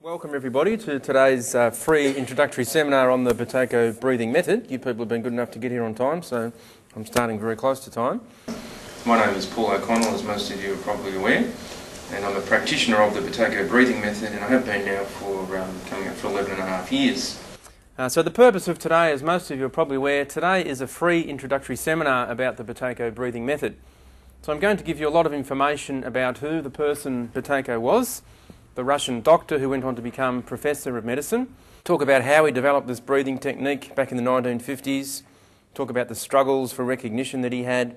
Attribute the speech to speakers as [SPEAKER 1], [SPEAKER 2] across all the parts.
[SPEAKER 1] Welcome everybody to today's free introductory seminar on the Buteyko breathing method. You people have been good enough to get here on time, so I'm starting very close to time. My name is Paul O'Connell, as most of you are probably aware, and I'm a practitioner of the Buteyko breathing method, and I have been now for coming up for 11 and a half years. So the purpose of today, as most of you are probably aware, today is a free introductory seminar about the Buteyko breathing method. So I'm going to give you a lot of information about who the person Buteyko was, the Russian doctor who went on to become Professor of Medicine, talk about how he developed this breathing technique back in the 1950s, talk about the struggles for recognition that he had,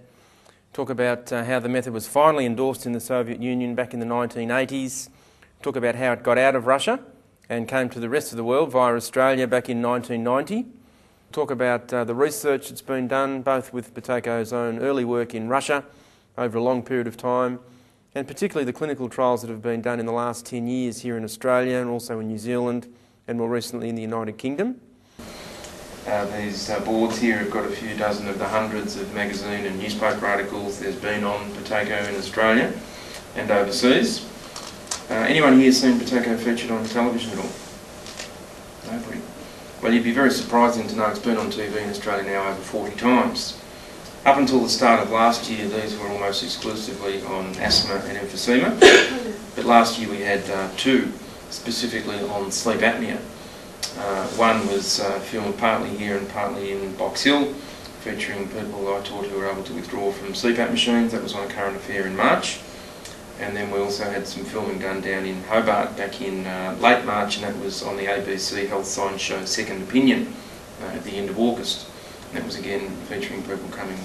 [SPEAKER 1] talk about how the method was finally endorsed in the Soviet Union back in the 1980s, talk about how it got out of Russia and came to the rest of the world via Australia back in 1990, talk about the research that's been done both with Buteyko's own early work in Russia over a long period of time, and particularly the clinical trials that have been done in the last 10 years here in Australia and also in New Zealand and more recently in the United Kingdom. These boards here have got a few dozen of the hundreds of magazine and newspaper articles there's been on Buteyko in Australia and overseas. Anyone here seen Buteyko featured on television at all? Nobody. Well, you'd be very surprising to know it's been on TV in Australia now over 40 times. Up until the start of last year, these were almost exclusively on asthma and emphysema, but last year we had two specifically on sleep apnea. One was filmed partly here and partly in Box Hill, featuring people I taught who were able to withdraw from CPAP machines. That was on a Current Affair in March. And then we also had some filming done down in Hobart back in late March, and that was on the ABC Health Science show Second Opinion at the end of August. That was again featuring people coming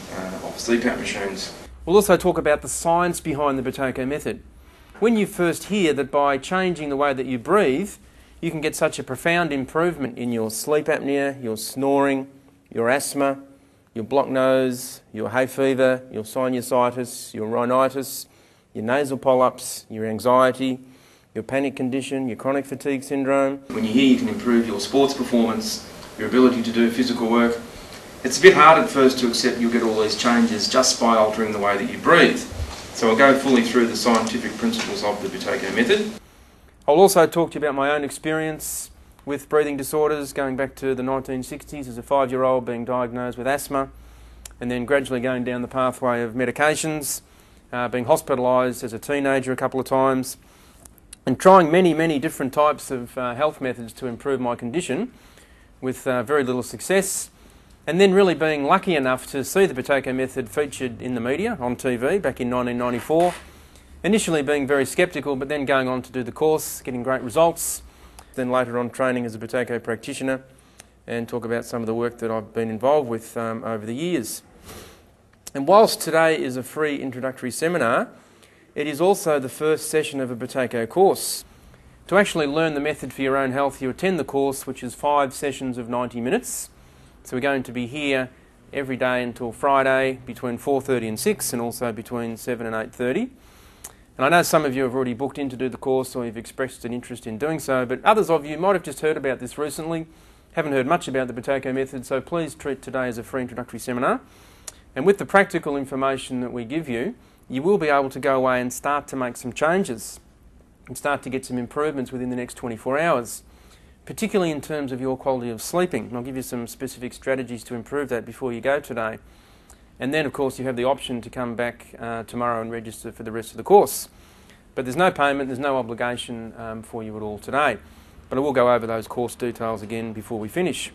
[SPEAKER 1] off CPAP machines. We'll also talk about the science behind the Buteyko method. When you first hear that by changing the way that you breathe, you can get such a profound improvement in your sleep apnea, your snoring, your asthma, your blocked nose, your hay fever, your sinusitis, your rhinitis, your nasal polyps, your anxiety, your panic condition, your chronic fatigue syndrome. When you hear you can improve your sports performance, your ability to do physical work, it's a bit hard at first to accept you'll get all these changes just by altering the way that you breathe. So I'll go fully through the scientific principles of the Buteyko method. I'll also talk to you about my own experience with breathing disorders going back to the 1960s as a 5-year-old being diagnosed with asthma and then gradually going down the pathway of medications, being hospitalised as a teenager a couple of times and trying many different types of health methods to improve my condition with very little success. And then really being lucky enough to see the Buteyko method featured in the media, on TV, back in 1994. Initially being very sceptical, but then going on to do the course, getting great results. Then later on training as a Buteyko practitioner and talk about some of the work that I've been involved with over the years. And whilst today is a free introductory seminar, it is also the first session of a Buteyko course. To actually learn the method for your own health, you attend the course, which is 5 sessions of 90 minutes. So we're going to be here every day until Friday between 4:30 and 6 and also between 7 and 8:30. And I know some of you have already booked in to do the course or you've expressed an interest in doing so, but others of you might have just heard about this recently, haven't heard much about the Buteyko method, so please treat today as a free introductory seminar. And with the practical information that we give you, you will be able to go away and start to make some changes and start to get some improvements within the next 24 hours. Particularly in terms of your quality of sleeping. And I'll give you some specific strategies to improve that before you go today. And then, of course, you have the option to come back tomorrow and register for the rest of the course. But there's no payment, there's no obligation for you at all today. But I will go over those course details again before we finish.